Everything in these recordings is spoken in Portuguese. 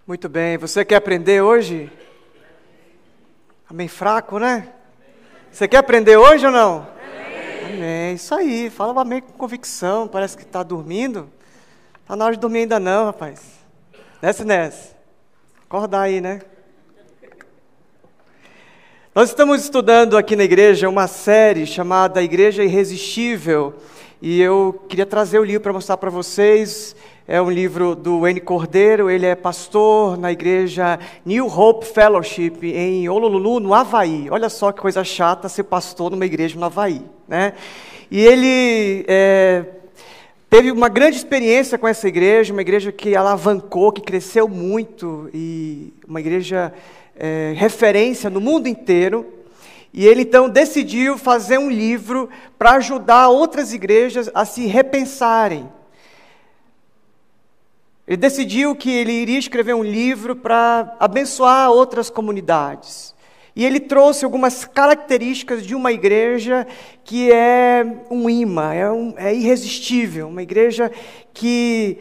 Muito bem, você quer aprender hoje? Tá bem fraco, né? Você quer aprender hoje ou não? Amém. Isso aí, fala amém com convicção, parece que está dormindo. Tá na hora de dormir ainda não, rapaz. Desce. Acordar aí, né? Nós estamos estudando aqui na igreja uma série chamada Igreja Irresistível. E eu queria trazer o livro para mostrar para vocês. É um livro do N. Cordeiro, ele é pastor na igreja New Hope Fellowship em Honolulu, no Havaí. Olha só que coisa chata ser pastor numa igreja no Havaí, né? E ele teve uma grande experiência com essa igreja, uma igreja que alavancou, que cresceu muito, e uma igreja referência no mundo inteiro. E ele então decidiu fazer um livro para ajudar outras igrejas a se repensarem. Ele decidiu que ele iria escrever um livro para abençoar outras comunidades. E ele trouxe algumas características de uma igreja que é um imã, é irresistível. Uma igreja que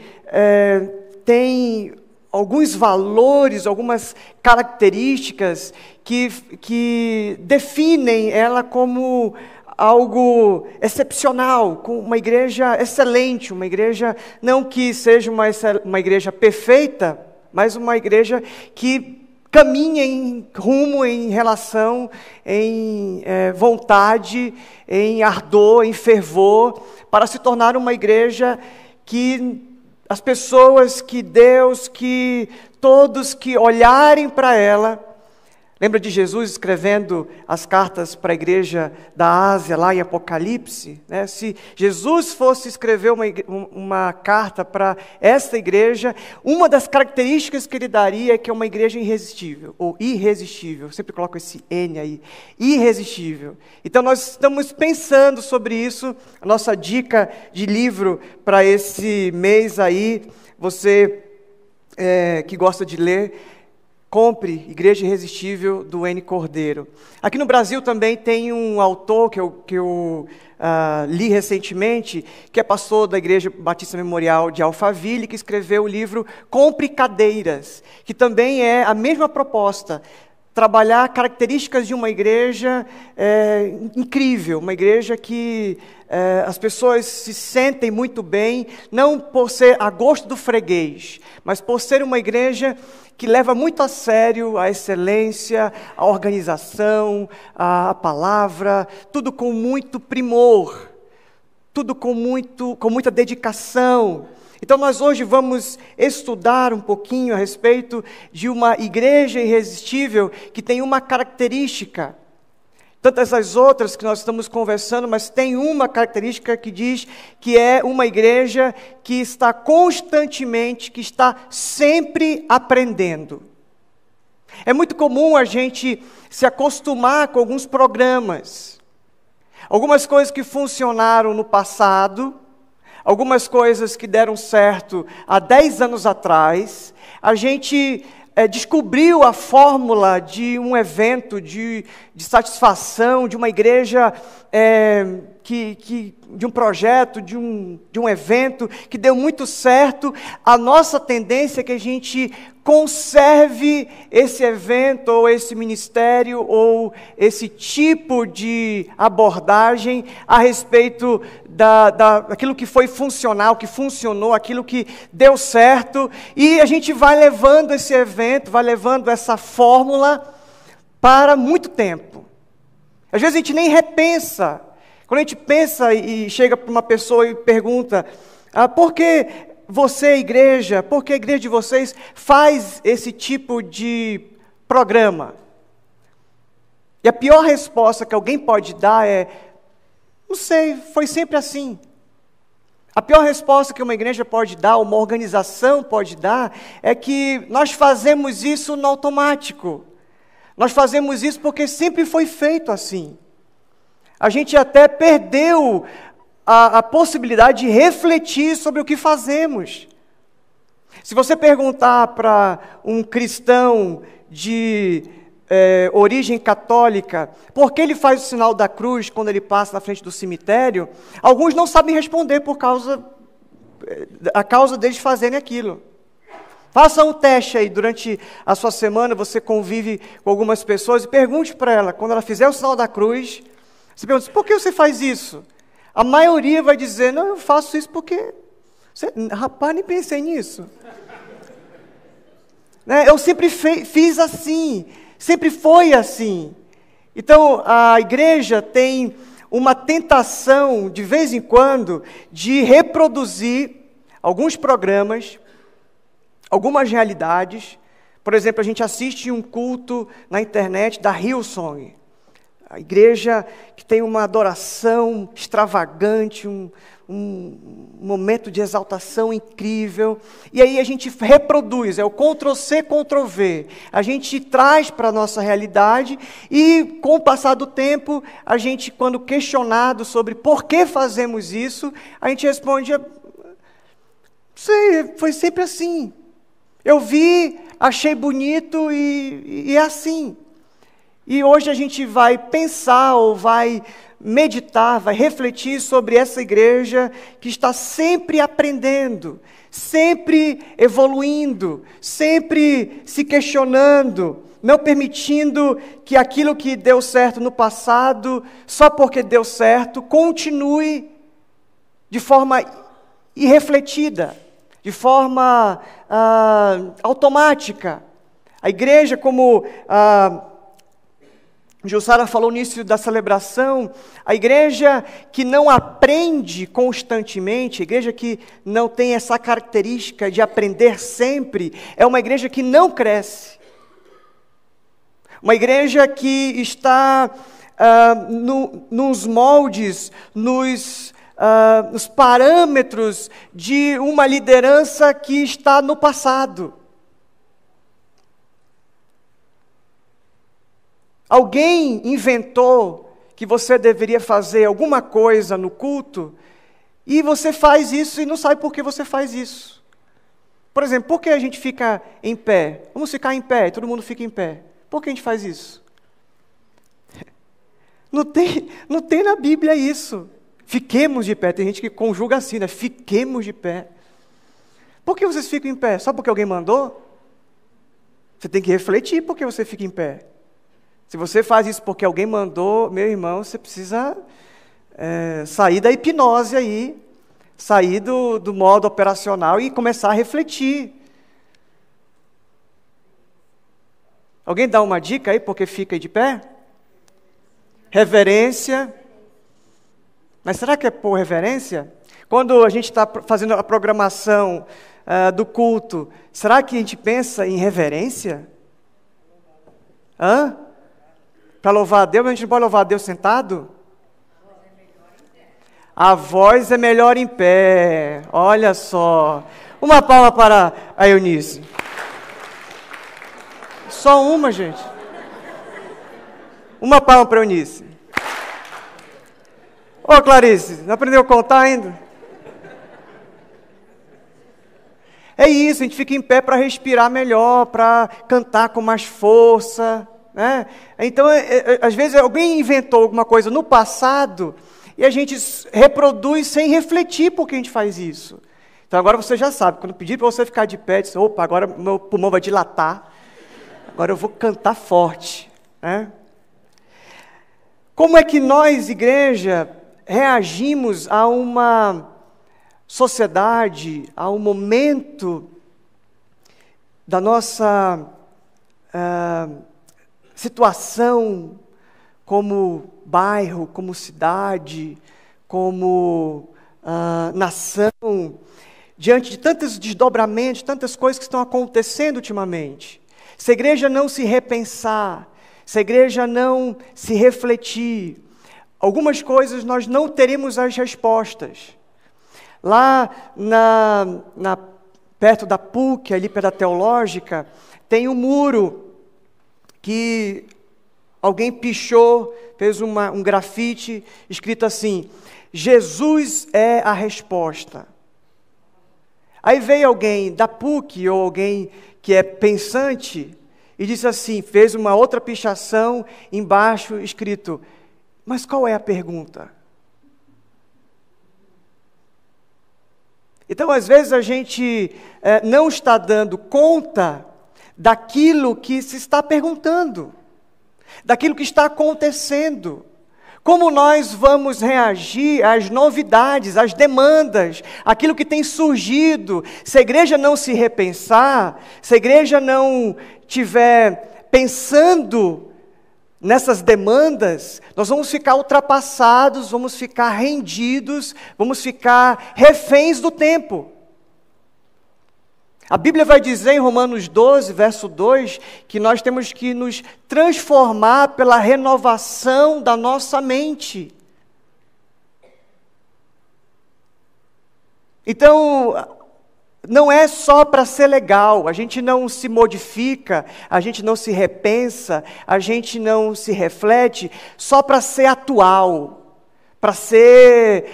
tem alguns valores, algumas características que definem ela como algo excepcional, com uma igreja excelente, uma igreja não que seja uma igreja perfeita, mas uma igreja que caminha em rumo, em relação, em vontade, em ardor, em fervor, para se tornar uma igreja que as pessoas, que Deus, que todos que olharem para ela. Lembra de Jesus escrevendo as cartas para a igreja da Ásia, lá em Apocalipse? Né? Se Jesus fosse escrever uma carta para esta igreja, uma das características que ele daria é que é uma igreja irresistível, ou irresistível. Eu sempre coloco esse N aí, irresistível. Então nós estamos pensando sobre isso. A nossa dica de livro para esse mês aí, você que gosta de ler, compre Igreja Irresistível, do N. Cordeiro. Aqui no Brasil também tem um autor que eu li recentemente, que é pastor da Igreja Batista Memorial de Alphaville, que escreveu o livro Compre Cadeiras, que também é a mesma proposta, trabalhar características de uma igreja incrível, uma igreja que as pessoas se sentem muito bem, não por ser a gosto do freguês, mas por ser uma igreja que leva muito a sério a excelência, a organização, a palavra, tudo com muito primor, tudo com muita dedicação. Então nós hoje vamos estudar um pouquinho a respeito de uma igreja irresistível que tem uma característica. Tantas as outras que nós estamos conversando, mas tem uma característica que diz que é uma igreja que está constantemente, que está sempre aprendendo. É muito comum a gente se acostumar com alguns programas, algumas coisas que funcionaram no passado, algumas coisas que deram certo há 10 anos atrás. A gente descobriu a fórmula de um evento de satisfação, de uma igreja, de um projeto, de um evento que deu muito certo. A nossa tendência é que a gente conserve esse evento, ou esse ministério, ou esse tipo de abordagem a respeito daquilo que foi funcional, que funcionou, aquilo que deu certo, e a gente vai levando esse evento, vai levando essa fórmula para muito tempo. Às vezes a gente nem repensa. Quando a gente pensa e chega para uma pessoa e pergunta, por que você, igreja, por que a igreja de vocês faz esse tipo de programa? E a pior resposta que alguém pode dar é, não sei, foi sempre assim. A pior resposta que uma igreja pode dar, uma organização pode dar, é que nós fazemos isso no automático. Nós fazemos isso porque sempre foi feito assim. A gente até perdeu a possibilidade de refletir sobre o que fazemos. Se você perguntar para um cristão de origem católica, por que ele faz o sinal da cruz quando ele passa na frente do cemitério, alguns não sabem responder a causa deles fazerem aquilo. Faça um teste aí, durante a sua semana, você convive com algumas pessoas e pergunte para ela, quando ela fizer o sinal da cruz, você pergunta, por que você faz isso? A maioria vai dizer, não, eu faço isso porque... Rapaz, nem pensei nisso. Né? Eu sempre fiz assim, sempre foi assim. Então, a igreja tem uma tentação, de vez em quando, de reproduzir alguns programas, algumas realidades. Por exemplo, a gente assiste um culto na internet da Hillsong, a igreja que tem uma adoração extravagante, um momento de exaltação incrível, e aí a gente reproduz, é o Ctrl+C, Ctrl+V, a gente traz para a nossa realidade, e com o passar do tempo, a gente, quando questionado sobre por que fazemos isso, a gente responde, sei, foi sempre assim, eu vi, achei bonito e é assim. E hoje a gente vai pensar ou vai meditar, vai refletir sobre essa igreja que está sempre aprendendo, sempre evoluindo, sempre se questionando, não permitindo que aquilo que deu certo no passado, só porque deu certo, continue de forma irrefletida, de forma automática. A igreja, como Jussara falou no início da celebração, a igreja que não aprende constantemente, a igreja que não tem essa característica de aprender sempre, é uma igreja que não cresce. Uma igreja que está nos moldes, nos parâmetros de uma liderança que está no passado. Alguém inventou que você deveria fazer alguma coisa no culto, e você faz isso e não sabe por que você faz isso. Por exemplo, por que a gente fica em pé? Vamos ficar em pé, todo mundo fica em pé. Por que a gente faz isso? Não tem na Bíblia isso. Fiquemos de pé. Tem gente que conjuga assim, né? Fiquemos de pé. Por que vocês ficam em pé? Só porque alguém mandou? Você tem que refletir por que você fica em pé. Se você faz isso porque alguém mandou, meu irmão, você precisa sair da hipnose aí, sair do modo operacional e começar a refletir. Alguém dá uma dica aí porque fica aí de pé? Reverência. Mas será que é por reverência? Quando a gente está fazendo a programação do culto, será que a gente pensa em reverência? Para louvar a Deus, a gente não pode louvar a Deus sentado? A voz é melhor em pé. Olha só. Uma palma para a Eunice. Só uma, gente. Uma palma para a Eunice. Ô, Clarice, não aprendeu a contar ainda? É isso, a gente fica em pé para respirar melhor, para cantar com mais força. Né? Então, às vezes alguém inventou alguma coisa no passado e a gente reproduz sem refletir por que a gente faz isso. Então agora você já sabe, quando pedir para você ficar de pé, diz, opa, agora meu pulmão vai dilatar, agora eu vou cantar forte. Né? Como é que nós, igreja, reagimos a uma sociedade, a um momento da nossa situação como bairro, como cidade, como nação, diante de tantos desdobramentos, tantas coisas que estão acontecendo ultimamente. Se a igreja não se repensar, se a igreja não se refletir, algumas coisas nós não teremos as respostas. Lá perto da PUC, ali perto da Teológica, tem um muro que alguém pichou, fez um grafite escrito assim: Jesus é a resposta. Aí veio alguém da PUC, ou alguém que é pensante, e disse assim, fez uma outra pichação embaixo escrito: mas qual é a pergunta? Então, às vezes, a gente não está dando conta daquilo que se está perguntando, daquilo que está acontecendo. Como nós vamos reagir às novidades, às demandas, aquilo que tem surgido? Se a igreja não se repensar, se a igreja não estiver pensando nessas demandas, nós vamos ficar ultrapassados, vamos ficar rendidos, vamos ficar reféns do tempo. A Bíblia vai dizer em Romanos 12, verso 2, que nós temos que nos transformar pela renovação da nossa mente. Então, não é só para ser legal, a gente não se modifica, a gente não se repensa, a gente não se reflete só para ser atual, para ser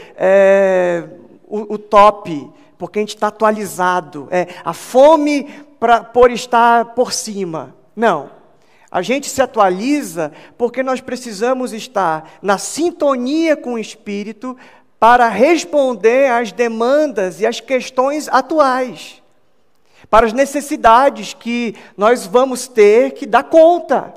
o top, porque a gente está atualizado, a fome por estar por cima. Não, a gente se atualiza porque nós precisamos estar na sintonia com o Espírito para responder às demandas e às questões atuais, para as necessidades que nós vamos ter que dar conta.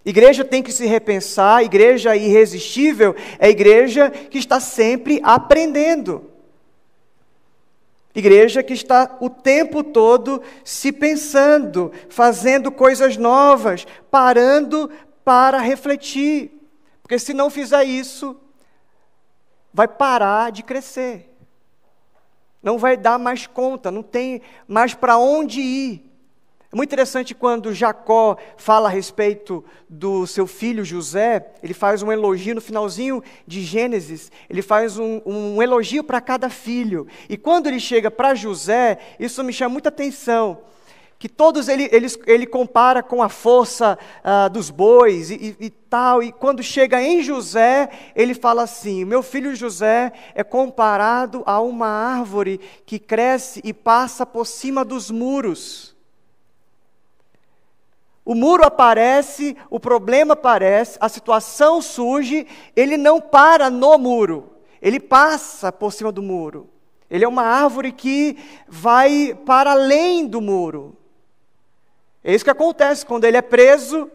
Igreja tem que se repensar, igreja irresistível é igreja que está sempre aprendendo. Igreja que está o tempo todo se pensando, fazendo coisas novas, parando para refletir. Porque se não fizer isso, vai parar de crescer. Não vai dar mais conta, não tem mais para onde ir. É muito interessante quando Jacó fala a respeito do seu filho José, ele faz um elogio no finalzinho de Gênesis, ele faz um elogio para cada filho. E quando ele chega para José, isso me chama muita atenção, que todos ele compara com a força dos bois e tal, e quando chega em José, ele fala assim: meu filho José é comparado a uma árvore que cresce e passa por cima dos muros. O muro aparece, o problema aparece, a situação surge, ele não para no muro, ele passa por cima do muro. Ele é uma árvore que vai para além do muro. É isso que acontece quando ele é preso.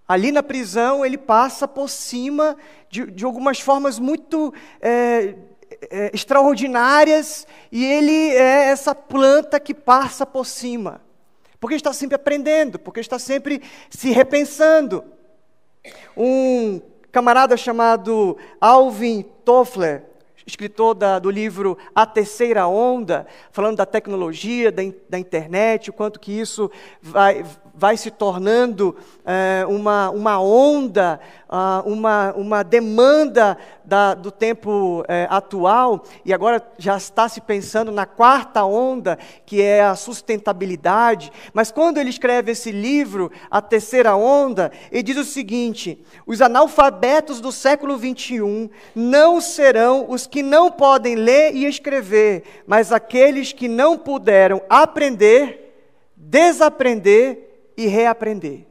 Ali na prisão, ele passa por cima de algumas formas muito extraordinárias, e ele é essa planta que passa por cima. Porque está sempre aprendendo, porque está sempre se repensando. Um camarada chamado Alvin Toffler, escritor do livro A Terceira Onda, falando da tecnologia, da internet, o quanto que isso vai se tornando uma onda, uma demanda do tempo atual, e agora já está se pensando na quarta onda, que é a sustentabilidade. Mas quando ele escreve esse livro, A Terceira Onda, ele diz o seguinte: os analfabetos do século XXI não serão os que não podem ler e escrever, mas aqueles que não puderam aprender, desaprender e reaprender.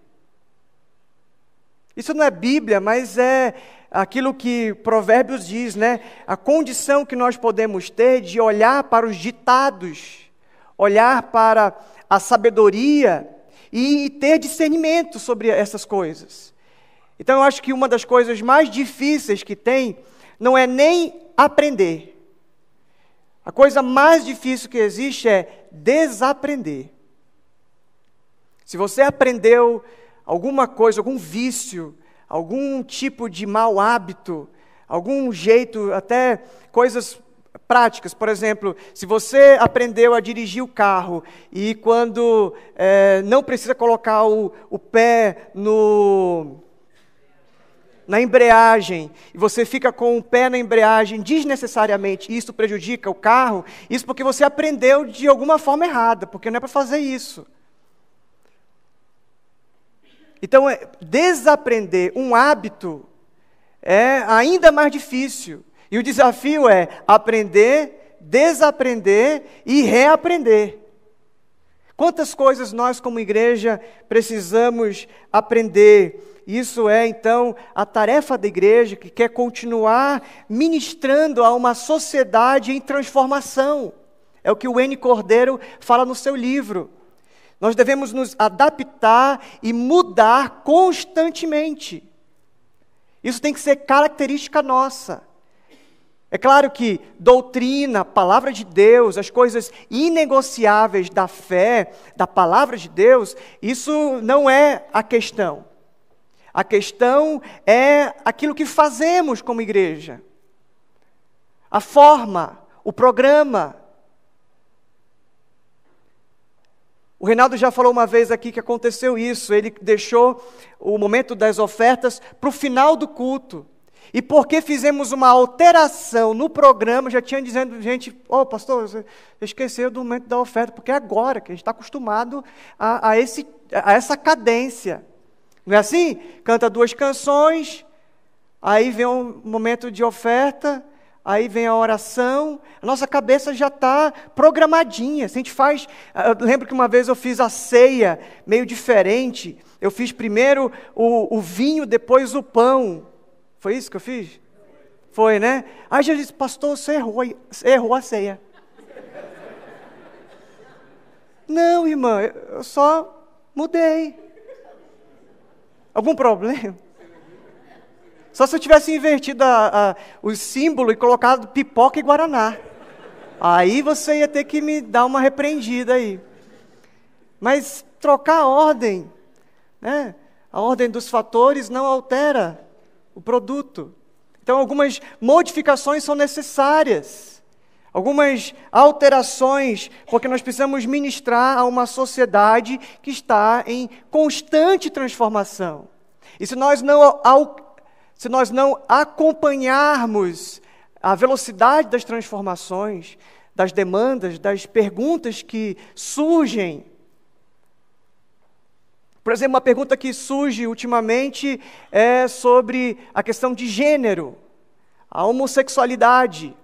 Isso não é Bíblia, mas é aquilo que Provérbios diz, né? A condição que nós podemos ter de olhar para os ditados, olhar para a sabedoria e ter discernimento sobre essas coisas. Então eu acho que uma das coisas mais difíceis que tem não é nem aprender. A coisa mais difícil que existe é desaprender. Se você aprendeu alguma coisa, algum vício, algum tipo de mau hábito, algum jeito, até coisas práticas, por exemplo, se você aprendeu a dirigir o carro e quando não precisa colocar o pé na embreagem, e você fica com o pé na embreagem desnecessariamente, e isso prejudica o carro, isso porque você aprendeu de alguma forma errada, porque não é para fazer isso. Então, desaprender um hábito é ainda mais difícil. E o desafio é aprender, desaprender e reaprender. Quantas coisas nós, como igreja, precisamos aprender Isso é, então, a tarefa da igreja, que quer continuar ministrando a uma sociedade em transformação. É o que o N. Cordeiro fala no seu livro. Nós devemos nos adaptar e mudar constantemente. Isso tem que ser característica nossa. É claro que doutrina, palavra de Deus, as coisas inegociáveis da fé, da palavra de Deus, isso não é a questão. A questão é aquilo que fazemos como igreja. A forma, o programa. O Reinaldo já falou uma vez aqui que aconteceu isso. Ele deixou o momento das ofertas para o final do culto. E porque fizemos uma alteração no programa, já tinha dizendo, gente, pastor, você esqueceu do momento da oferta, porque é agora que a gente está acostumado a essa cadência. Não é assim? Canta 2 canções, aí vem um momento de oferta, aí vem a oração, a nossa cabeça já está programadinha. Se a gente faz, eu lembro que uma vez eu fiz a ceia meio diferente, eu fiz primeiro o vinho, depois o pão. Foi isso que eu fiz? Foi, né? Aí Jesus disse, pastor, você errou a ceia. Não, irmã, eu só mudei. Algum problema? Só se eu tivesse invertido o símbolo e colocado pipoca e guaraná. Aí você ia ter que me dar uma repreendida aí. Mas trocar a ordem, né? A ordem dos fatores não altera o produto. Então, algumas modificações são necessárias. Algumas alterações, porque nós precisamos ministrar a uma sociedade que está em constante transformação. E se nós não acompanharmos a velocidade das transformações, das demandas, das perguntas que surgem. Por exemplo, uma pergunta que surge ultimamente é sobre a questão de gênero, a homossexualidade.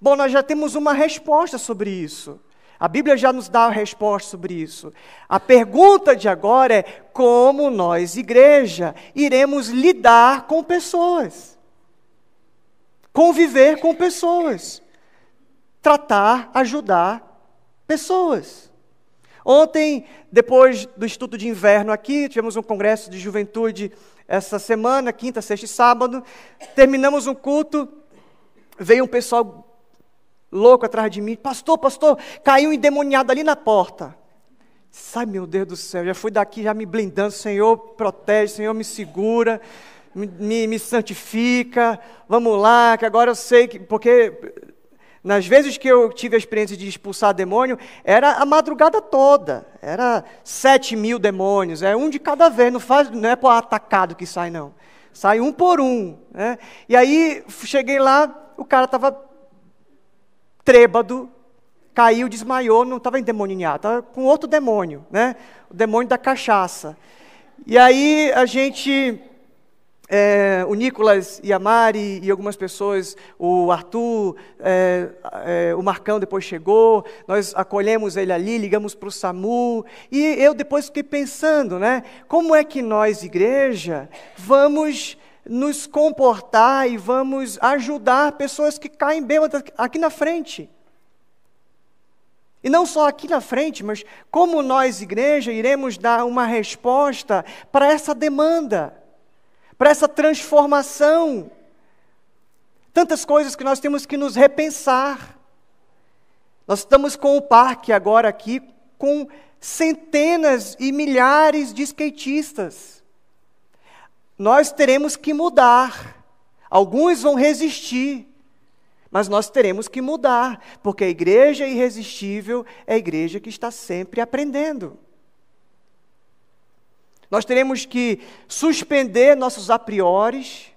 Bom, nós já temos uma resposta sobre isso. A Bíblia já nos dá a resposta sobre isso. A pergunta de agora é como nós, igreja, iremos lidar com pessoas. Conviver com pessoas. Tratar, ajudar pessoas. Ontem, depois do estudo de inverno aqui, tivemos um congresso de juventude essa semana, quinta, sexta e sábado. Terminamos um culto, veio um pessoal louco atrás de mim. Pastor, caiu um endemoniado ali na porta. Ai, meu Deus do céu, já fui daqui já me blindando. Senhor, protege, Senhor, me segura, me santifica. Vamos lá, que agora eu sei que... Porque nas vezes que eu tive a experiência de expulsar demônio, era a madrugada toda. Era 7.000 demônios, é um de cada vez. Não é por atacado que sai, não. Sai um por um. Né? E aí, cheguei lá, o cara estava trêbado, caiu, desmaiou, não estava endemoniado, estava com outro demônio, né? O demônio da cachaça. E aí a gente, o Nicolas e a Mari e algumas pessoas, o Arthur, o Marcão depois chegou, nós acolhemos ele ali, ligamos para o SAMU, e eu depois fiquei pensando, né? Como é que nós, igreja, vamos nos comportar e vamos ajudar pessoas que caem bêbadas aqui na frente. E não só aqui na frente, mas como nós, igreja, iremos dar uma resposta para essa demanda, para essa transformação. Tantas coisas que nós temos que nos repensar. Nós estamos com o parque agora aqui, com centenas e milhares de skatistas. Nós teremos que mudar. Alguns vão resistir, mas nós teremos que mudar, porque a igreja irresistível é a igreja que está sempre aprendendo. Nós teremos que suspender nossos a priores,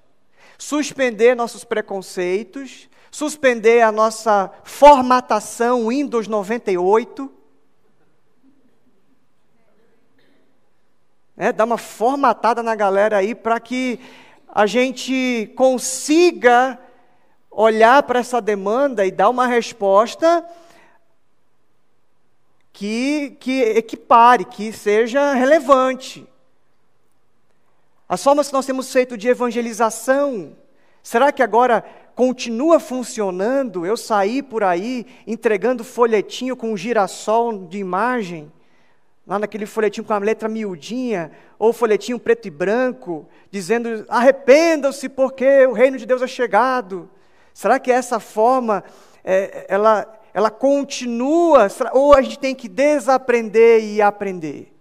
suspender nossos preconceitos, suspender a nossa formatação Windows 98, dar uma formatada na galera aí para que a gente consiga olhar para essa demanda e dar uma resposta que equipare, que seja relevante. As formas que nós temos feito de evangelização, será que agora continua funcionando? Eu sair por aí entregando folhetinho com um girassol de imagem, lá naquele folhetinho com a letra miudinha, ou folhetinho preto e branco, dizendo, arrependam-se porque o reino de Deus é chegado. Será que essa forma, ela continua, ou a gente tem que desaprender e aprender?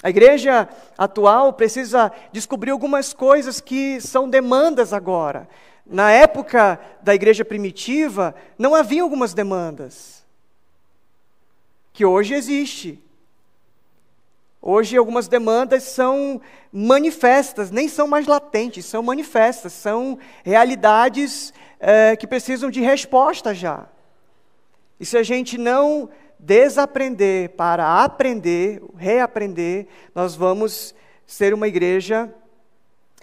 A igreja atual precisa descobrir algumas coisas que são demandas agora. Na época da igreja primitiva, não havia algumas demandas, que hoje existe. Hoje algumas demandas são manifestas, nem são mais latentes, são manifestas, são realidades que precisam de resposta já. E se a gente não desaprender para aprender, reaprender, nós vamos ser uma igreja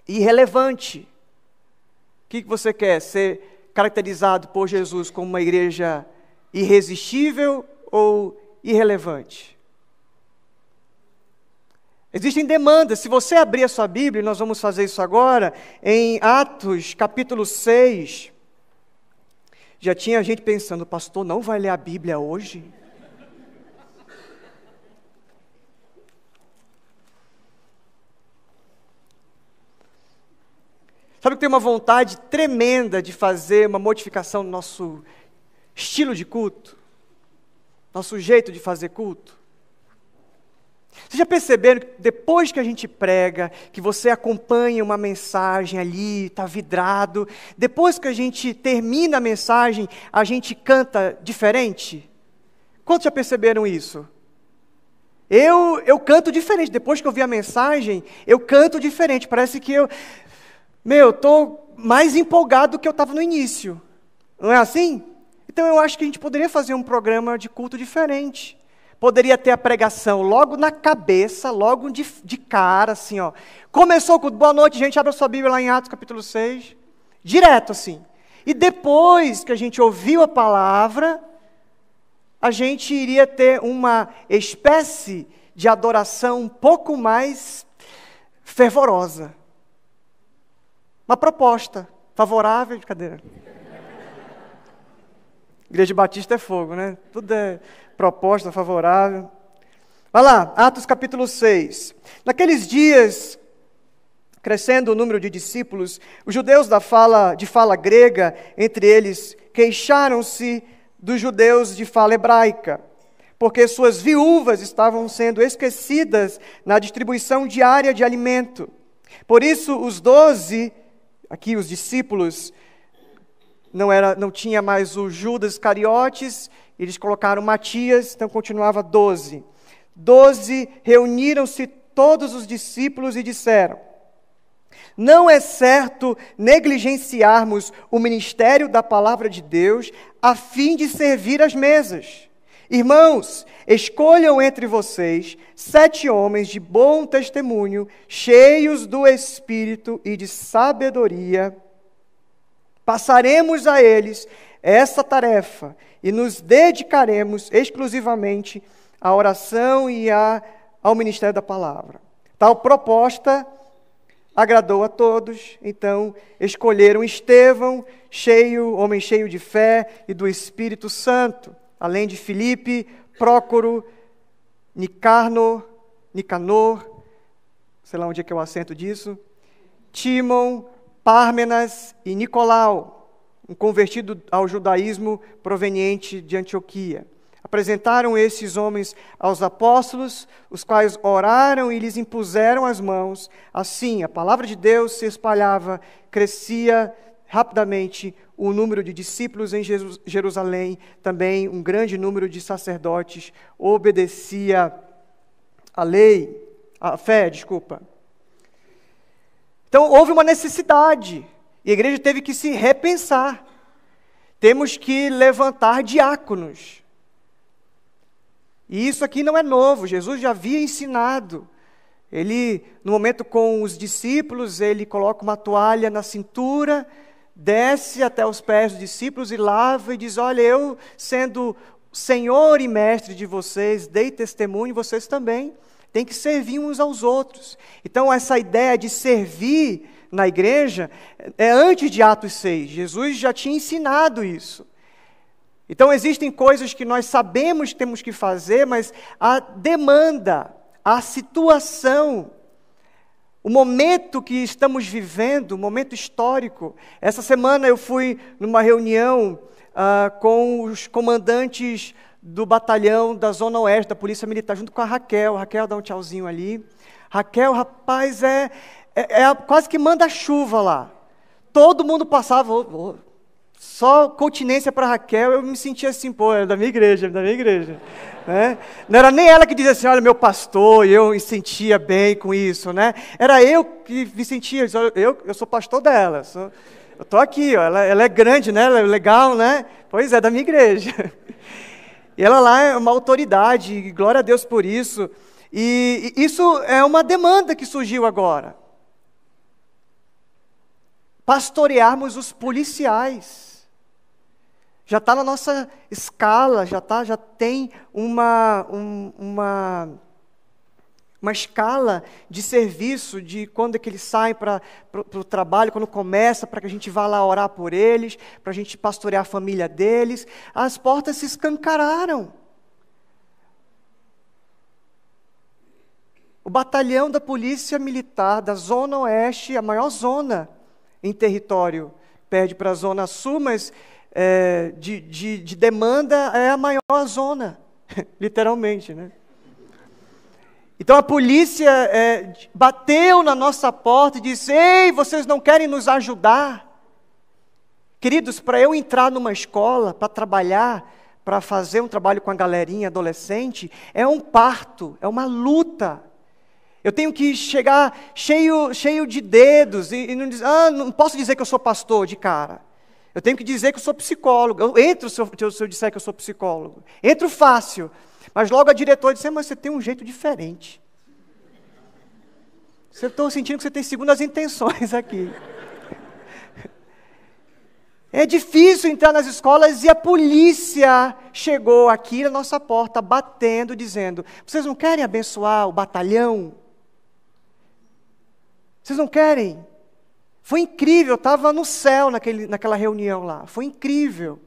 irrelevante. O que você quer? Ser caracterizado por Jesus como uma igreja irresistível ou irrelevante? Existem demandas. Se você abrir a sua Bíblia, nós vamos fazer isso agora, em Atos capítulo 6, já tinha gente pensando, o pastor não vai ler a Bíblia hoje? Sabe que tem uma vontade tremenda de fazer uma modificação no nosso estilo de culto? Nosso jeito de fazer culto? Vocês já perceberam que depois que a gente prega, que você acompanha uma mensagem ali, está vidrado, depois que a gente termina a mensagem, a gente canta diferente? Quantos já perceberam isso? Eu canto diferente, depois que eu vi a mensagem, eu canto diferente, parece que estou mais empolgado do que eu estava no início. Não é assim? Então eu acho que a gente poderia fazer um programa de culto diferente. Poderia ter a pregação logo na cabeça, logo de cara, assim, ó. Começou o culto, boa noite, gente, abre a sua Bíblia lá em Atos capítulo 6. Direto, assim. E depois que a gente ouviu a palavra, a gente iria ter uma espécie de adoração um pouco mais fervorosa. Uma proposta favorável, brincadeira. Igreja Batista é fogo, né? Tudo é proposta favorável. Vai lá, Atos capítulo 6. Naqueles dias, crescendo o número de discípulos, os judeus de fala grega, entre eles, queixaram-se dos judeus de fala hebraica, porque suas viúvas estavam sendo esquecidas na distribuição diária de alimento. Por isso, os 12... Aqui os discípulos, não tinha mais o Judas Iscariotes, eles colocaram Matias, então continuava 12. 12 reuniram-se todos os discípulos e disseram, não é certo negligenciarmos o ministério da palavra de Deus a fim de servir às mesas. Irmãos, escolham entre vocês 7 homens de bom testemunho, cheios do Espírito e de sabedoria. Passaremos a eles essa tarefa e nos dedicaremos exclusivamente à oração e ao ministério da palavra. Tal proposta agradou a todos, então escolheram Estevão, homem cheio de fé e do Espírito Santo, além de Filipe, Prócoro, Nicanor, sei lá onde é que é o acento disso, Tímon, Pármenas e Nicolau, um convertido ao judaísmo proveniente de Antioquia. Apresentaram esses homens aos apóstolos, os quais oraram e lhes impuseram as mãos. Assim, a palavra de Deus se espalhava, crescia rapidamente o número de discípulos em Jerusalém, também um grande número de sacerdotes obedecia a fé. Então, houve uma necessidade, e a igreja teve que se repensar. Temos que levantar diáconos. E isso aqui não é novo, Jesus já havia ensinado. Ele, no momento com os discípulos, ele coloca uma toalha na cintura, desce até os pés dos discípulos e lava e diz, olha, eu sendo Senhor e Mestre de vocês, dei testemunho, vocês também tem que servir uns aos outros. Então, essa ideia de servir na igreja é antes de Atos 6. Jesus já tinha ensinado isso. Então, existem coisas que nós sabemos que temos que fazer, mas a demanda, a situação, o momento que estamos vivendo, o momento histórico. Essa semana eu fui numa reunião com os comandantes do batalhão da Zona Oeste, da Polícia Militar, junto com a Raquel. Raquel, dá um tchauzinho ali. Raquel, rapaz, quase que manda chuva lá. Todo mundo passava, só continência para Raquel. Eu me sentia assim, pô, é da minha igreja, né? Não era nem ela que dizia assim, olha, meu pastor, e eu me sentia bem com isso, né? Era eu que me sentia, eu sou pastor dela, eu estou aqui, ó, ela é grande, né? Ela é legal, né? Pois é, da minha igreja. E ela lá é uma autoridade, e glória a Deus por isso. E isso é uma demanda que surgiu agora. Pastorearmos os policiais. Já está na nossa escala, já tem uma escala de serviço, de quando é que eles saem para o trabalho, quando começa, para que a gente vá lá orar por eles, para a gente pastorear a família deles. As portas se escancararam. O batalhão da Polícia Militar da Zona Oeste, a maior zona em território, perde para a Zona Sul, mas de demanda é a maior zona, literalmente, né? Então a polícia bateu na nossa porta e disse, ei, vocês não querem nos ajudar? Queridos, para eu entrar numa escola, para trabalhar, para fazer um trabalho com a galerinha adolescente, é um parto, é uma luta. Eu tenho que chegar cheio de dedos e não dizer, não posso dizer que eu sou pastor de cara. Eu tenho que dizer que eu sou psicólogo. Eu entro se eu disser que eu sou psicólogo. Entro fácil. Mas logo a diretora disse, mas você tem um jeito diferente. Estou sentindo que você tem segundas intenções aqui. É difícil entrar nas escolas e a polícia chegou aqui na nossa porta, batendo, dizendo, vocês não querem abençoar o batalhão? Vocês não querem? Foi incrível, eu estava no céu naquela reunião lá, foi incrível.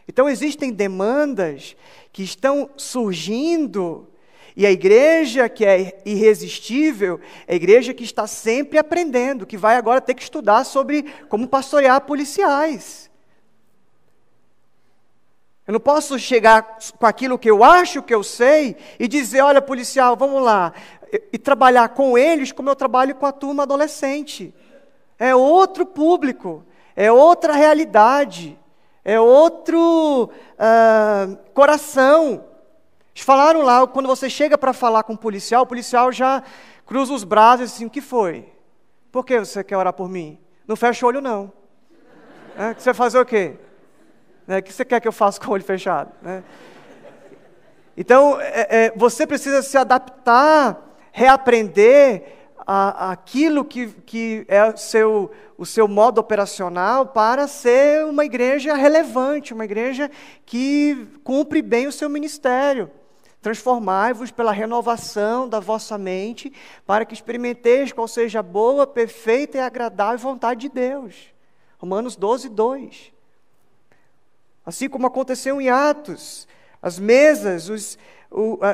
Então existem demandas que estão surgindo, e a igreja que é irresistível, é a igreja que está sempre aprendendo, que vai agora ter que estudar sobre como pastorear policiais. Eu não posso chegar com aquilo que eu acho que eu sei e dizer, olha policial, vamos lá, e trabalhar com eles como eu trabalho com a turma adolescente. É outro público, é outra realidade, é outro coração. Eles falaram lá, quando você chega para falar com o policial já cruza os braços e diz assim, o que foi? Por que você quer orar por mim? Não fecha o olho não. Você vai fazer o quê? O que você quer que eu faça com o olho fechado? Então, você precisa se adaptar, reaprender aquilo que é o seu modo operacional para ser uma igreja relevante, uma igreja que cumpre bem o seu ministério. Transformai-vos pela renovação da vossa mente, para que experimenteis qual seja a boa, perfeita e agradável vontade de Deus. Romanos 12, 2. Assim como aconteceu em Atos, as mesas,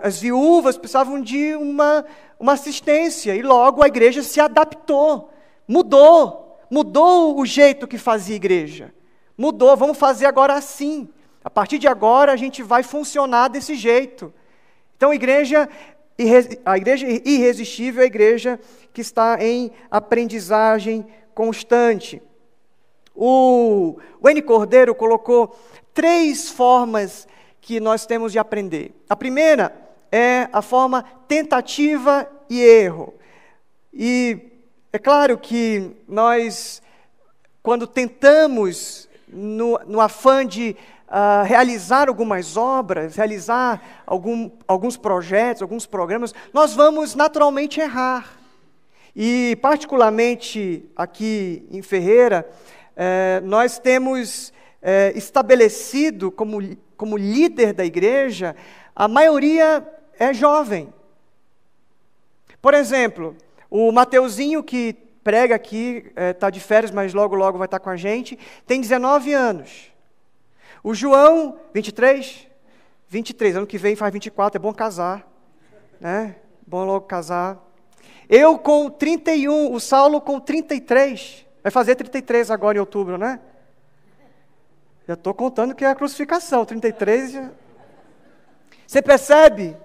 as viúvas precisavam de uma assistência, e logo a igreja se adaptou, mudou o jeito que fazia a igreja, mudou, vamos fazer agora assim, a partir de agora a gente vai funcionar desse jeito. Então a igreja irresistível é a igreja que está em aprendizagem constante. O N. Cordeiro colocou 3 formas que nós temos de aprender. A primeira é a forma tentativa e erro. E é claro que nós, quando tentamos, no afã de realizar algumas obras, realizar alguns projetos, alguns programas, nós vamos naturalmente errar. E particularmente aqui em Ferreira, nós temos estabelecido como líder da igreja, a maioria é jovem. Por exemplo, o Mateuzinho, que prega aqui, está de férias, mas logo, logo vai estar com a gente, tem 19 anos. O João, 23? 23, ano que vem faz 24, é bom casar, né? Bom logo casar. Eu com 31, o Saulo com 33, vai fazer 33 agora em outubro, né? Já estou contando que é a crucificação, 33. Você percebe?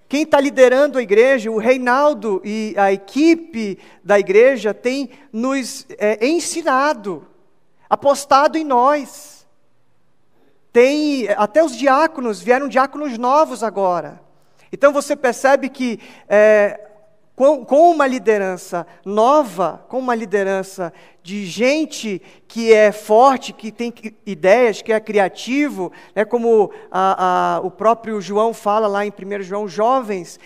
Quem está liderando a igreja, o Reinaldo e a equipe da igreja tem nos ensinado, apostado em nós. Até os diáconos, vieram diáconos novos agora. Então você percebe que com uma liderança nova, com uma liderança de gente que é forte, que tem ideias, que é criativo, como o próprio João fala lá em 1 João, jovens,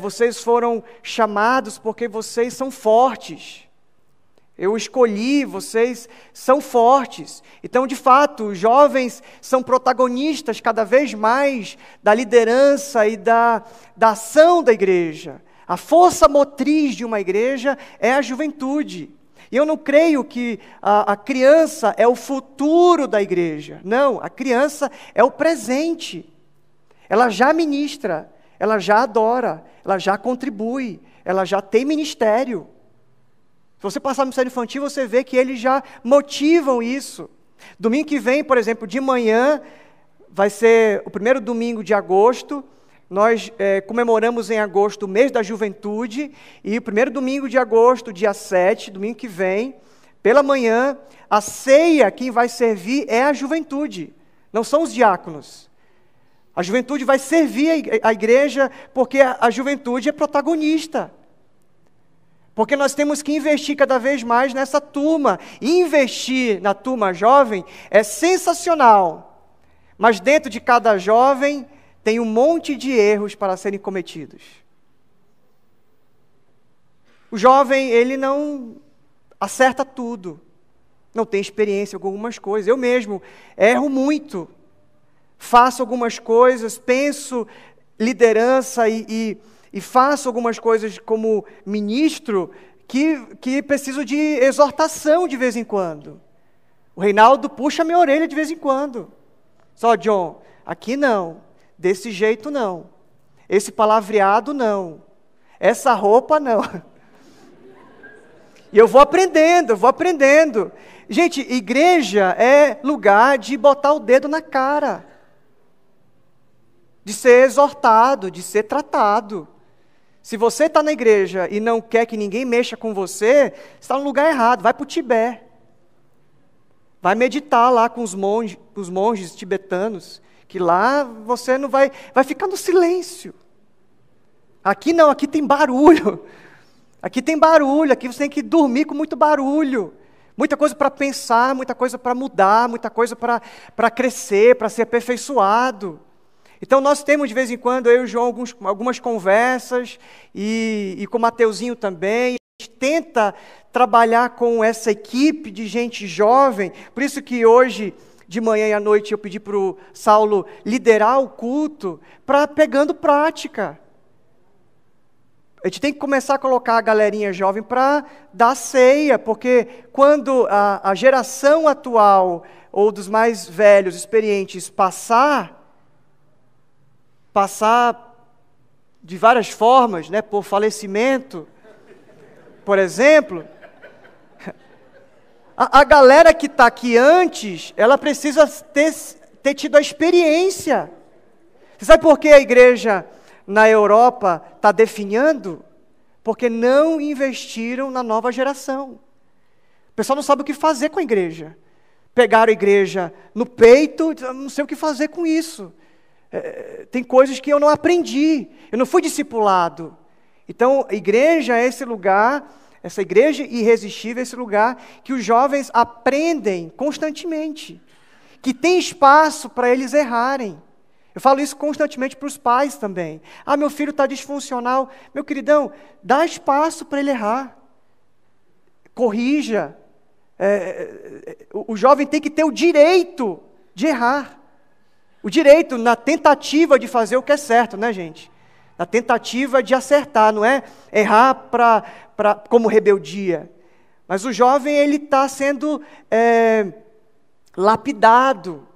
vocês foram chamados porque vocês são fortes. Eu escolhi, vocês são fortes. Então, de fato, os jovens são protagonistas cada vez mais da liderança e da ação da igreja. A força motriz de uma igreja é a juventude. E eu não creio que a criança é o futuro da igreja. Não, a criança é o presente. Ela já ministra, ela já adora, ela já contribui, ela já tem ministério. Se você passar no ministério infantil, você vê que eles já motivam isso. Domingo que vem, por exemplo, de manhã, vai ser o primeiro domingo de agosto. Nós comemoramos em agosto o mês da juventude. E o primeiro domingo de agosto, dia 7, domingo que vem, pela manhã, a ceia, quem vai servir é a juventude. Não são os diáconos. A juventude vai servir a igreja porque a juventude é protagonista. Porque nós temos que investir cada vez mais nessa turma. E investir na turma jovem é sensacional. Mas dentro de cada jovem tem um monte de erros para serem cometidos. O jovem, ele não acerta tudo. Não tem experiência com algumas coisas. Eu mesmo erro muito. Faço algumas coisas, penso liderança e faço algumas coisas como ministro que preciso de exortação de vez em quando. O Reinaldo puxa minha orelha de vez em quando. Só, John, aqui não, desse jeito não, esse palavreado não, essa roupa não. E eu vou aprendendo. Gente, igreja é lugar de botar o dedo na cara, de ser exortado, de ser tratado. Se você está na igreja e não quer que ninguém mexa com você, está no lugar errado. Vai para o Tibete. Vai meditar lá com os monges tibetanos, que lá você não vai ficar no silêncio. Aqui não, aqui tem barulho. Aqui tem barulho, aqui você tem que dormir com muito barulho. Muita coisa para pensar, muita coisa para mudar, muita coisa para crescer, para ser aperfeiçoado. Então nós temos de vez em quando, eu e o João, algumas conversas, e com o Mateuzinho também. A gente tenta trabalhar com essa equipe de gente jovem. Por isso que hoje, de manhã e à noite, eu pedi para o Saulo liderar o culto, pegando prática. A gente tem que começar a colocar a galerinha jovem para dar ceia, porque quando a geração atual, ou dos mais velhos, experientes, passar de várias formas, por falecimento, por exemplo, a galera que está aqui antes, ela precisa ter tido a experiência. Você sabe por que a igreja na Europa está definhando? Porque não investiram na nova geração. O pessoal não sabe o que fazer com a igreja. Pegaram a igreja no peito, não sei o que fazer com isso. Tem coisas que eu não aprendi, eu não fui discipulado. Então, a igreja é esse lugar, essa igreja irresistível é esse lugar que os jovens aprendem constantemente, que tem espaço para eles errarem. Eu falo isso constantemente para os pais também. Meu filho está disfuncional. Meu queridão, dá espaço para ele errar. Corrija. O jovem tem que ter o direito de errar. O direito na tentativa de fazer o que é certo, né, gente? na tentativa de acertar, não é errar como rebeldia. Mas o jovem, ele está sendo lapidado.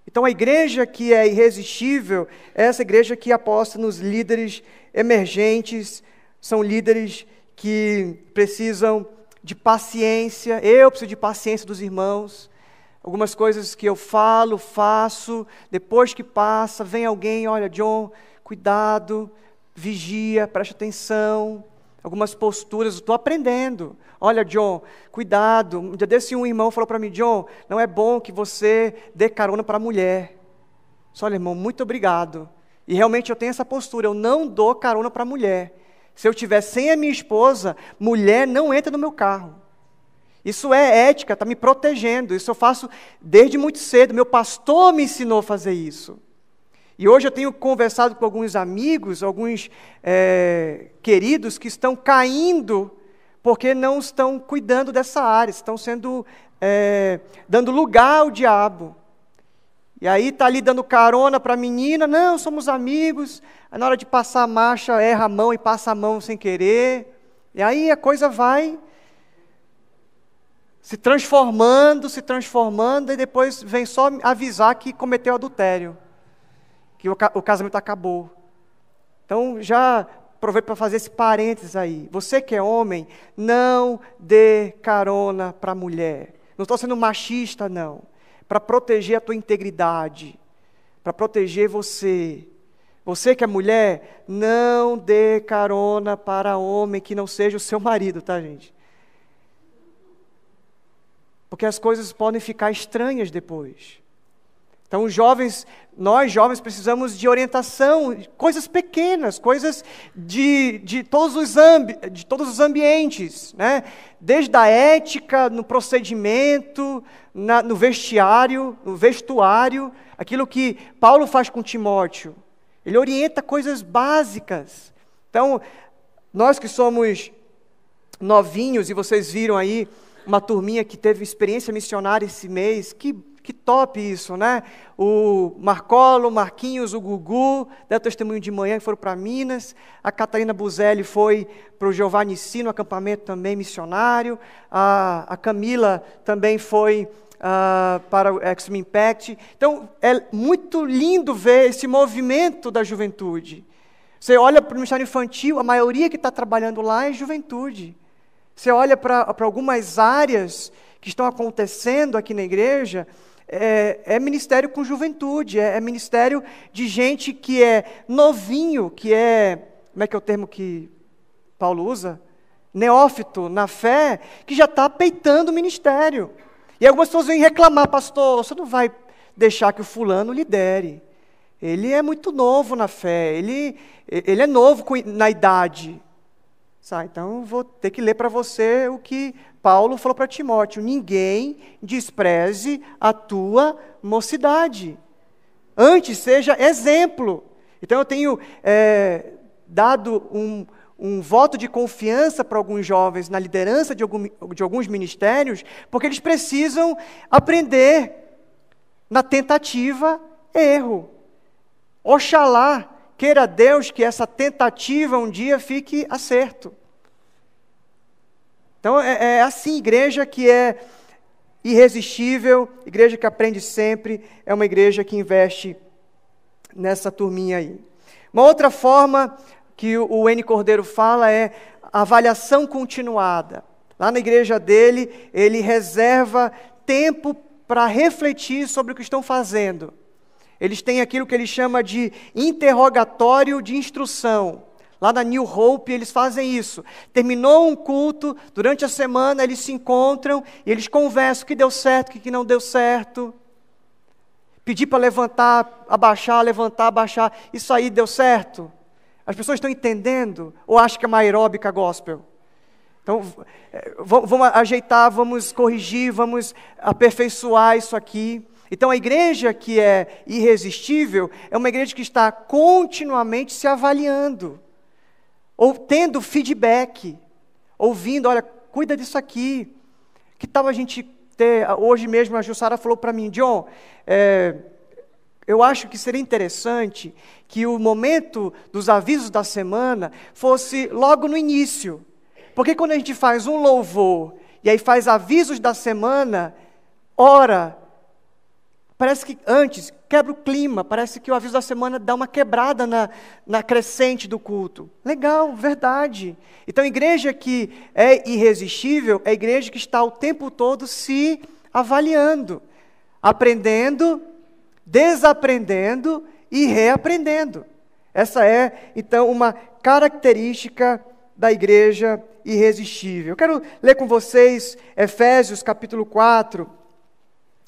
Então a igreja que é irresistível é essa igreja que aposta nos líderes emergentes, são líderes que precisam de paciência. Eu preciso de paciência dos irmãos. Algumas coisas que eu falo, faço, depois que passa, vem alguém, olha, John, cuidado, vigia, preste atenção. Algumas posturas, estou aprendendo. Olha, John, cuidado. Um dia desse um irmão falou para mim, John, não é bom que você dê carona para a mulher. Só, olha, irmão, muito obrigado. E realmente eu tenho essa postura, eu não dou carona para a mulher. Se eu estiver sem a minha esposa, mulher não entra no meu carro. Isso é ética, está me protegendo. Isso eu faço desde muito cedo. Meu pastor me ensinou a fazer isso. E hoje eu tenho conversado com alguns amigos, alguns queridos que estão caindo porque não estão cuidando dessa área, estão dando lugar ao diabo. E aí está ali dando carona para a menina, não, somos amigos. Aí na hora de passar a marcha, erra a mão e passa a mão sem querer. E aí a coisa vai se transformando, e depois vem só avisar que cometeu adultério, que o casamento acabou. Então, já aproveito para fazer esse parênteses aí. Você que é homem, não dê carona para a mulher. Não estou sendo machista, não. Para proteger a tua integridade, para proteger você. Você que é mulher, não dê carona para homem que não seja o seu marido, tá, gente? Porque as coisas podem ficar estranhas depois. Então, nós jovens precisamos de orientação, coisas pequenas, coisas de todos os ambientes, né? Desde a ética, no procedimento, no vestuário, aquilo que Paulo faz com Timóteo. Ele orienta coisas básicas. Então, nós que somos novinhos, e vocês viram aí uma turminha que teve experiência missionária esse mês, que top isso, né? O Marcolo, o Marquinhos, o Gugu, deram testemunho de manhã, foram para Minas. A Catarina Buzelli foi para o Giovanni Si, no acampamento também missionário. A Camila também foi para o Extreme Impact. Então, é muito lindo ver esse movimento da juventude. Você olha para o Ministério Infantil, a maioria que está trabalhando lá é juventude. Você olha para algumas áreas que estão acontecendo aqui na igreja, é ministério com juventude, é ministério de gente que é novinho, que como é que é o termo que Paulo usa? Neófito na fé, que já está peitando o ministério. E algumas pessoas vêm reclamar, pastor, você não vai deixar que o fulano lidere. Ele é muito novo na fé, ele é novo na idade. Então, vou ter que ler para você o que Paulo falou para Timóteo. Ninguém despreze a tua mocidade. Antes, seja exemplo. Então, eu tenho dado um voto de confiança para alguns jovens na liderança de alguns ministérios, porque eles precisam aprender na tentativa, erro. Oxalá, queira Deus que essa tentativa um dia fique acerto. Então, é assim, igreja que é irresistível, igreja que aprende sempre, é uma igreja que investe nessa turminha aí. Uma outra forma que o N. Cordeiro fala é a avaliação continuada. Lá na igreja dele, ele reserva tempo para refletir sobre o que estão fazendo. Eles têm aquilo que ele chama de interrogatório de instrução. Lá na New Hope eles fazem isso. Terminou um culto, durante a semana eles se encontram e eles conversam o que deu certo, o que não deu certo. Pedir para levantar, abaixar, levantar, abaixar. Isso aí deu certo? As pessoas estão entendendo? Ou acham que é uma aeróbica gospel? Então, vamos ajeitar, vamos corrigir, vamos aperfeiçoar isso aqui. Então, a igreja que é irresistível é uma igreja que está continuamente se avaliando, ou tendo feedback, ouvindo, olha, cuida disso aqui. Que tal a gente ter, hoje mesmo a Jussara falou para mim, John, eu acho que seria interessante que o momento dos avisos da semana fosse logo no início. Porque quando a gente faz um louvor e aí faz avisos da semana, ora, parece que antes quebra o clima, parece que o aviso da semana dá uma quebrada na crescente do culto. Legal, verdade. Então a igreja que é irresistível é a igreja que está o tempo todo se avaliando, aprendendo, desaprendendo e reaprendendo. Essa é, então, uma característica da igreja irresistível. Eu quero ler com vocês Efésios capítulo 4,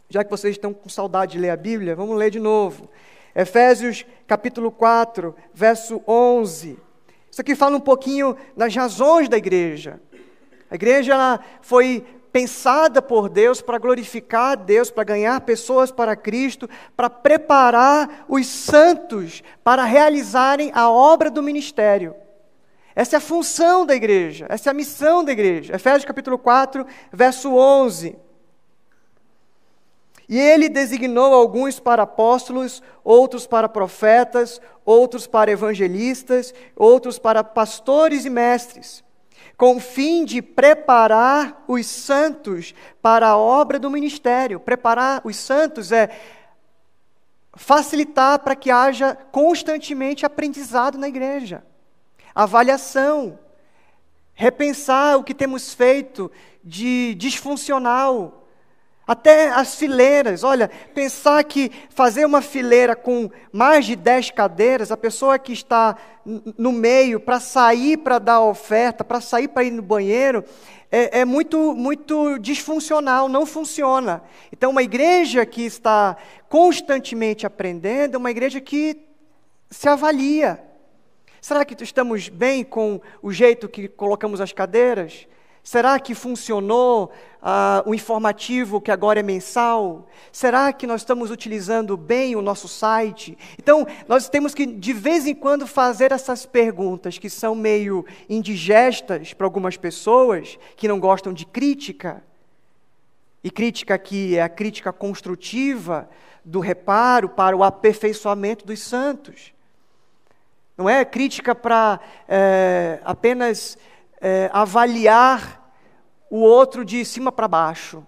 já que vocês estão com saudade de ler a Bíblia, vamos ler de novo. Efésios capítulo 4, verso 11. Isso aqui fala um pouquinho das razões da igreja. A igreja ela foi pensada por Deus para glorificar a Deus, para ganhar pessoas para Cristo, para preparar os santos para realizarem a obra do ministério. Essa é a função da igreja, essa é a missão da igreja. Efésios capítulo 4, verso 11. E ele designou alguns para apóstolos, outros para profetas, outros para evangelistas, outros para pastores e mestres, com o fim de preparar os santos para a obra do ministério. Preparar os santos é facilitar para que haja constantemente aprendizado na igreja, avaliação, repensar o que temos feito de disfuncional. Até as fileiras, olha, pensar que fazer uma fileira com mais de 10 cadeiras, a pessoa que está no meio para sair para dar a oferta, para sair para ir no banheiro, é muito disfuncional, não funciona. Então, uma igreja que está constantemente aprendendo é uma igreja que se avalia. Será que estamos bem com o jeito que colocamos as cadeiras? Será que funcionou o informativo que agora é mensal? Será que nós estamos utilizando bem o nosso site? Então, nós temos que, de vez em quando, fazer essas perguntas que são meio indigestas para algumas pessoas que não gostam de crítica. E crítica aqui é a crítica construtiva do reparo para o aperfeiçoamento dos santos. Não é crítica para apenas avaliar o outro de cima para baixo,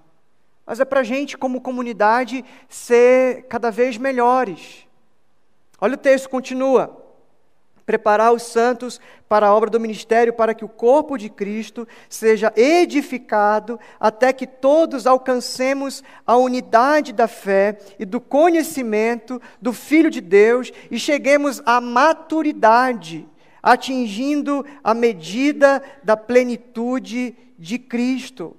mas é para a gente, como comunidade, ser cada vez melhores. Olha o texto, continua. Preparar os santos para a obra do ministério, para que o corpo de Cristo seja edificado, até que todos alcancemos a unidade da fé e do conhecimento do Filho de Deus e cheguemos à maturidade, atingindo a medida da plenitude de Cristo.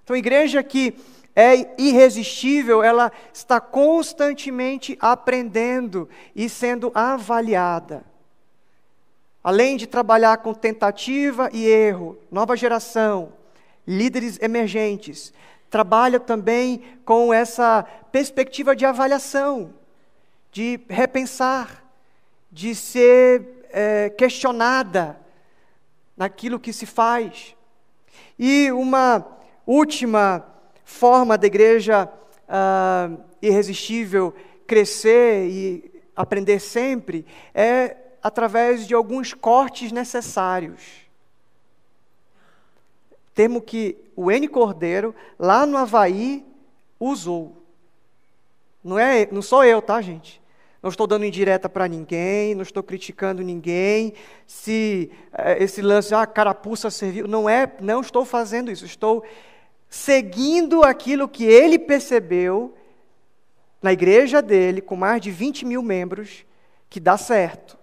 Então, a igreja que é irresistível, ela está constantemente aprendendo e sendo avaliada. Além de trabalhar com tentativa e erro, nova geração, líderes emergentes, trabalha também com essa perspectiva de avaliação, de repensar, de ser questionada naquilo que se faz. E uma última forma da igreja irresistível crescer e aprender sempre é através de alguns cortes necessários. Termo que o N. Cordeiro, lá no Havaí, usou. Não sou eu, tá, gente? Não estou dando indireta para ninguém, não estou criticando ninguém. Se esse lance, carapuça serviu, não estou fazendo isso. Estou seguindo aquilo que ele percebeu na igreja dele, com mais de 20 mil membros, que dá certo.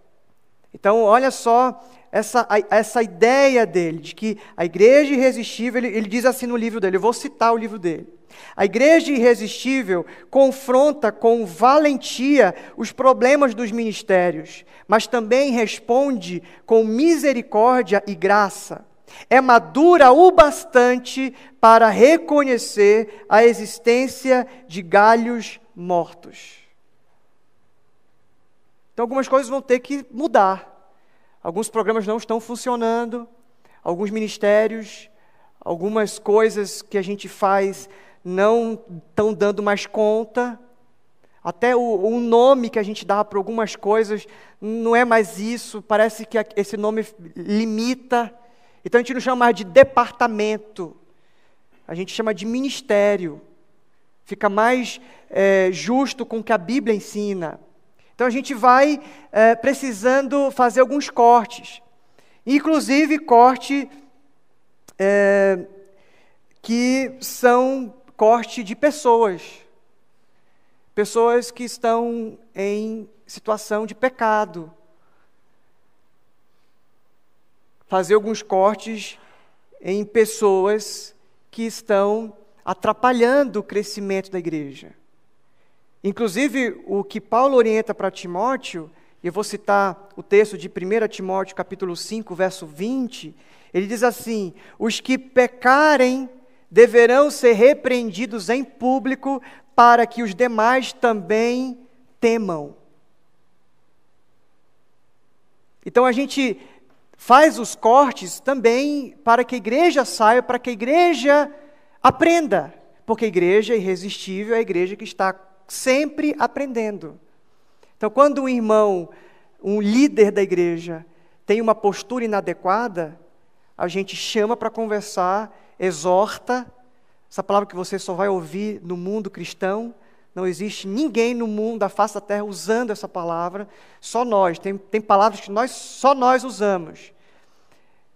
Então, olha só essa ideia dele, de que a igreja irresistível, ele diz assim no livro dele, eu vou citar o livro dele. A igreja irresistível confronta com valentia os problemas dos ministérios, mas também responde com misericórdia e graça. É madura o bastante para reconhecer a existência de galhos mortos. Então, algumas coisas vão ter que mudar. Alguns programas não estão funcionando, alguns ministérios, algumas coisas que a gente faz não estão dando mais conta. Até o nome que a gente dá para algumas coisas não é mais isso, parece que esse nome limita. Então a gente não chama mais de departamento, a gente chama de ministério. Fica mais justo com o que a Bíblia ensina. Então a gente vai precisando fazer alguns cortes. Inclusive corte que são corte de pessoas. Pessoas que estão em situação de pecado. Fazer alguns cortes em pessoas que estão atrapalhando o crescimento da igreja. Inclusive, o que Paulo orienta para Timóteo, eu vou citar o texto de 1 Timóteo, capítulo 5, verso 20, ele diz assim: os que pecarem deverão ser repreendidos em público, para que os demais também temam. Então a gente faz os cortes também para que a igreja saiba, para que a igreja aprenda, porque a igreja irresistível é a igreja que está sempre aprendendo. Então, quando um irmão, um líder da igreja, tem uma postura inadequada, a gente chama para conversar, exorta. Essa palavra que você só vai ouvir no mundo cristão, não existe ninguém no mundo, da face da terra, usando essa palavra, só nós. Tem palavras que só nós usamos.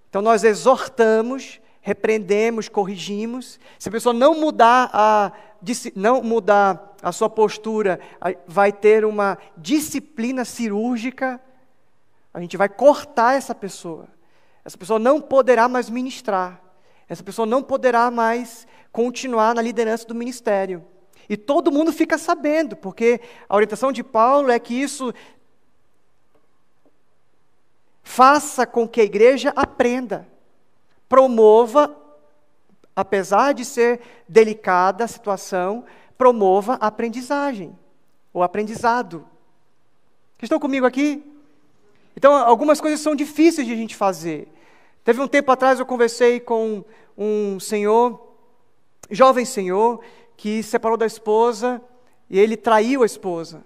Então, nós exortamos, repreendemos, corrigimos. Se a pessoa não mudar a sua postura, vai ter uma disciplina cirúrgica, a gente vai cortar essa pessoa. Essa pessoa não poderá mais ministrar. Essa pessoa não poderá mais continuar na liderança do ministério. E todo mundo fica sabendo, porque a orientação de Paulo é que isso faça com que a igreja aprenda, promova, apesar de ser delicada a situação, promova a aprendizagem, o aprendizado. Estão comigo aqui? Então, algumas coisas são difíceis de a gente fazer. Teve um tempo atrás, eu conversei com um senhor, jovem senhor, que se separou da esposa e ele traiu a esposa.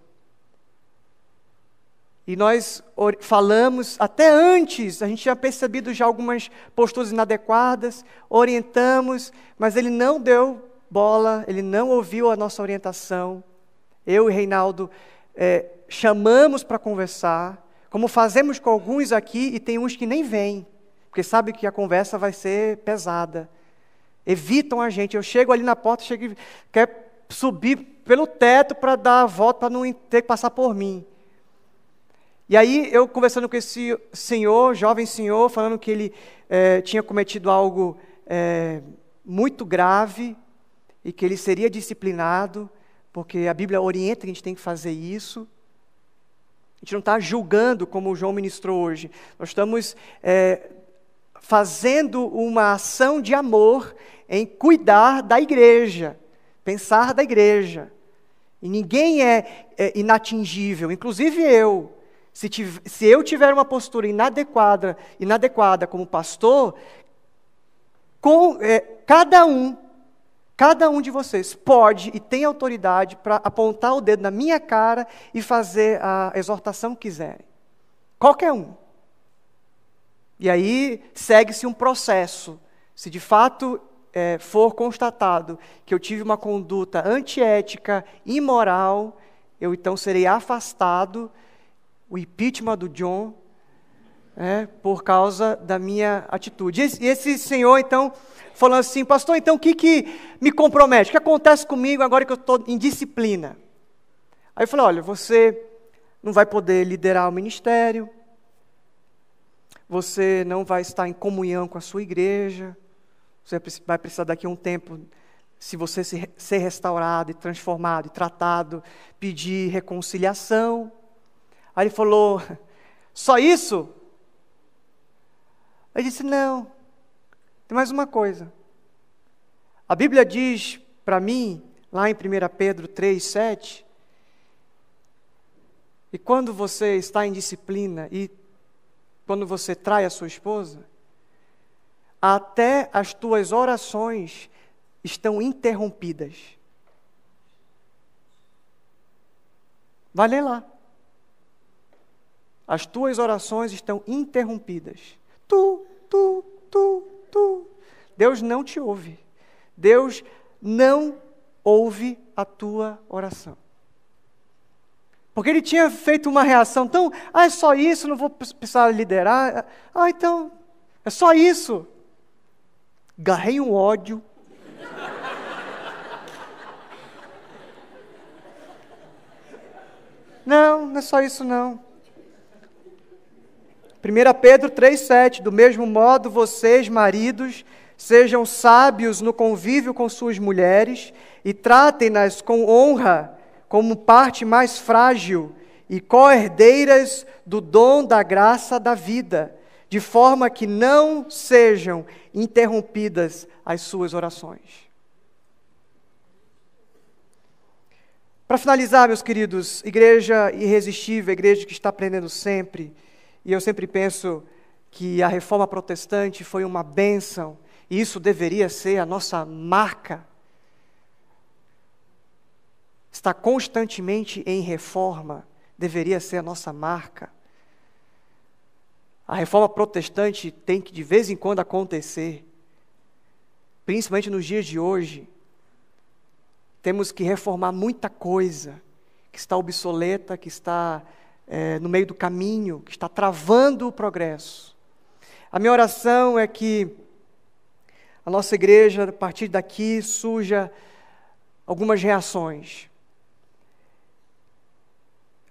E nós falamos, até antes, a gente tinha percebido já algumas posturas inadequadas, orientamos, mas ele não deu bola, ele não ouviu a nossa orientação. Eu e Reinaldo chamamos para conversar, como fazemos com alguns aqui, e tem uns que nem vêm, porque sabe que a conversa vai ser pesada. Evitam a gente. Eu chego ali na porta, quer subir pelo teto para dar a volta, para não ter que passar por mim. E aí, eu conversando com esse senhor, jovem senhor, falando que ele tinha cometido algo muito grave e que ele seria disciplinado, porque a Bíblia orienta que a gente tem que fazer isso. A gente não está julgando como o João ministrou hoje. Nós estamos fazendo uma ação de amor em cuidar da igreja, pensar da igreja. E ninguém é inatingível, inclusive eu. Se eu tiver uma postura inadequada como pastor, cada um de vocês pode e tem autoridade para apontar o dedo na minha cara e fazer a exortação que quiserem. Qualquer um. E aí segue-se um processo. Se de fato for constatado que eu tive uma conduta antiética, imoral, eu então serei afastado, o impeachment do John, por causa da minha atitude. E esse senhor, então, falando assim: pastor, então o que me compromete? O que acontece comigo agora que eu estou em disciplina? Aí eu falei: olha, você não vai poder liderar o ministério, você não vai estar em comunhão com a sua igreja, você vai precisar daqui a um tempo, se você ser restaurado e transformado e tratado, pedir reconciliação. Aí ele falou: só isso? Eu disse: não, tem mais uma coisa. A Bíblia diz para mim, lá em 1 Pedro 3:7, e quando você está em disciplina e quando você trai a sua esposa, até as tuas orações estão interrompidas. Vai ler lá. As tuas orações estão interrompidas. Tu. Deus não te ouve. Deus não ouve a tua oração. Porque ele tinha feito uma reação tão, é só isso, não vou precisar liderar. Então, é só isso. Garrei um ódio. Não é só isso não. 1 Pedro 3,7, do mesmo modo, vocês, maridos, sejam sábios no convívio com suas mulheres e tratem-nas com honra, como parte mais frágil e co-herdeiras do dom da graça da vida, de forma que não sejam interrompidas as suas orações. Para finalizar, meus queridos, igreja irresistível, igreja que está aprendendo sempre, e eu sempre penso que a reforma protestante foi uma bênção, e isso deveria ser a nossa marca. Está constantemente em reforma, deveria ser a nossa marca. A reforma protestante tem que de vez em quando acontecer, principalmente nos dias de hoje. Temos que reformar muita coisa que está obsoleta, que está no meio do caminho, que está travando o progresso. A minha oração é que a nossa igreja, a partir daqui, surja algumas reações.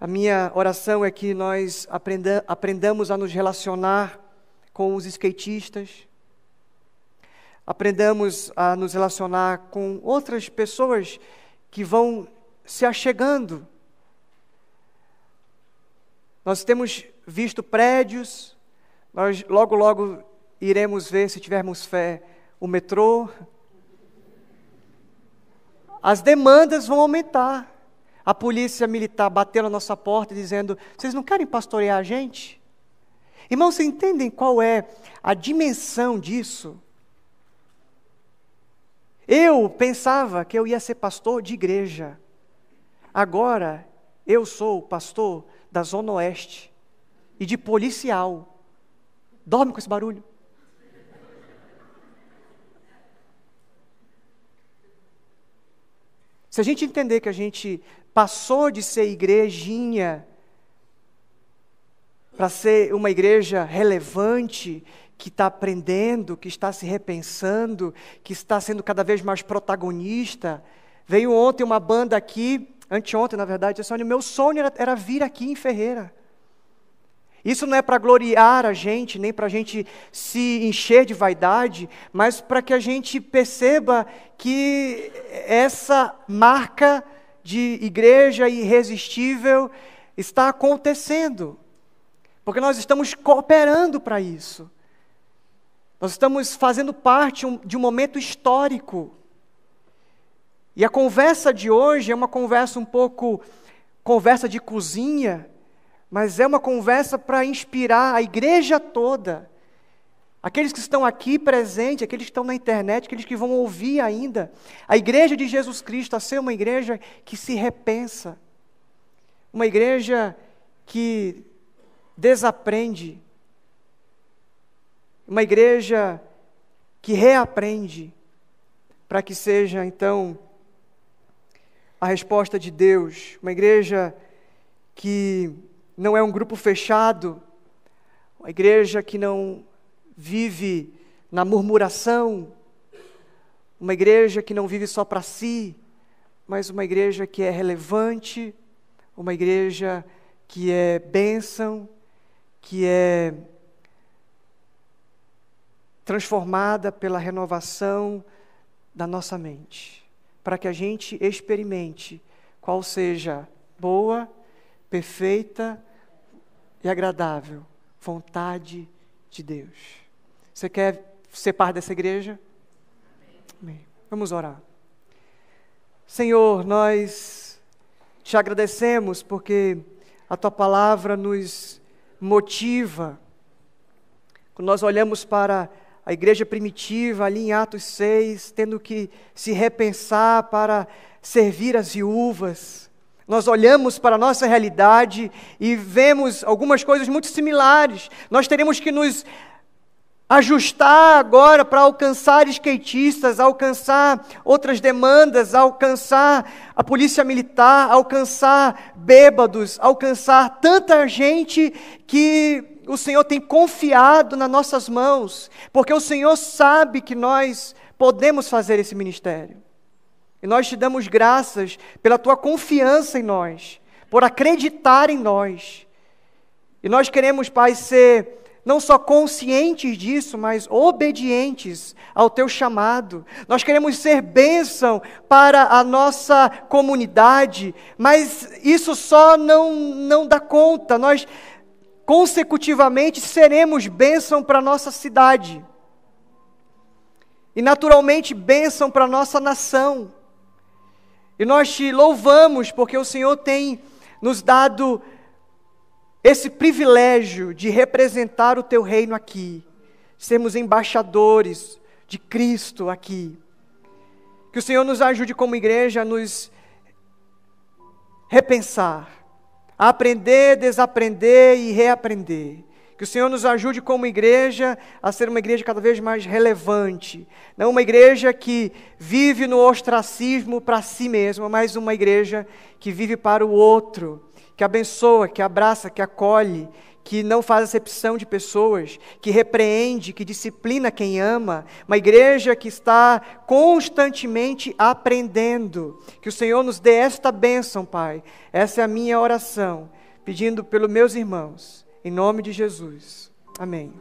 A minha oração é que nós aprendamos a nos relacionar com os skatistas, aprendamos a nos relacionar com outras pessoas que vão se achegando. Nós temos visto prédios, nós logo iremos ver, se tivermos fé, o metrô. As demandas vão aumentar. A polícia militar bateu na nossa porta dizendo, vocês não querem pastorear a gente? Irmãos, vocês entendem qual é a dimensão disso? Eu pensava que eu ia ser pastor de igreja. Agora, eu sou pastor da Zona Oeste e de policial. Dorme com esse barulho. Se a gente entender que a gente passou de ser igrejinha para ser uma igreja relevante, que está aprendendo, que está se repensando, que está sendo cada vez mais protagonista. Veio ontem uma banda aqui, anteontem na verdade, disse, olha, meu sonho era vir aqui em Ferreira. Isso não é para gloriar a gente, nem para a gente se encher de vaidade, mas para que a gente perceba que essa marca de igreja irresistível está acontecendo. Porque nós estamos cooperando para isso. Nós estamos fazendo parte de um momento histórico. E a conversa de hoje é uma conversa um pouco, conversa de cozinha, mas é uma conversa para inspirar a igreja toda. Aqueles que estão aqui presentes, aqueles que estão na internet, aqueles que vão ouvir ainda. A igreja de Jesus Cristo a ser uma igreja que se repensa. Uma igreja que desaprende. Uma igreja que reaprende, para que seja, então, a resposta de Deus. Uma igreja que não é um grupo fechado, uma igreja que não vive na murmuração, uma igreja que não vive só para si, mas uma igreja que é relevante, uma igreja que é bênção, que é transformada pela renovação da nossa mente, para que a gente experimente qual seja boa, perfeita e agradável vontade de Deus. Você quer ser parte dessa igreja? Amém. Vamos orar. Senhor, nós te agradecemos porque a Tua palavra nos motiva. Quando nós olhamos para a igreja primitiva, ali em Atos 6, tendo que se repensar para servir as viúvas, Nós olhamos para a nossa realidade e vemos algumas coisas muito similares. Nós teremos que nos ajustar agora para alcançar skatistas, alcançar outras demandas, alcançar a polícia militar, alcançar bêbados, alcançar tanta gente que o Senhor tem confiado nas nossas mãos, porque o Senhor sabe que nós podemos fazer esse ministério. E nós te damos graças pela tua confiança em nós, por acreditar em nós. E nós queremos, Pai, ser não só conscientes disso, mas obedientes ao teu chamado. Nós queremos ser bênção para a nossa comunidade, mas isso só não dá conta. Nós consecutivamente seremos bênção para a nossa cidade. E naturalmente bênção para a nossa nação. E nós te louvamos porque o Senhor tem nos dado esse privilégio de representar o teu reino aqui, sermos embaixadores de Cristo aqui. Que o Senhor nos ajude como igreja a nos repensar, a aprender, desaprender e reaprender. Que o Senhor nos ajude como igreja a ser uma igreja cada vez mais relevante. Não uma igreja que vive no ostracismo para si mesma, mas uma igreja que vive para o outro, que abençoa, que abraça, que acolhe, que não faz acepção de pessoas, que repreende, que disciplina quem ama. Uma igreja que está constantemente aprendendo. Que o Senhor nos dê esta bênção, Pai. Essa é a minha oração, pedindo pelos meus irmãos. Em nome de Jesus. Amém.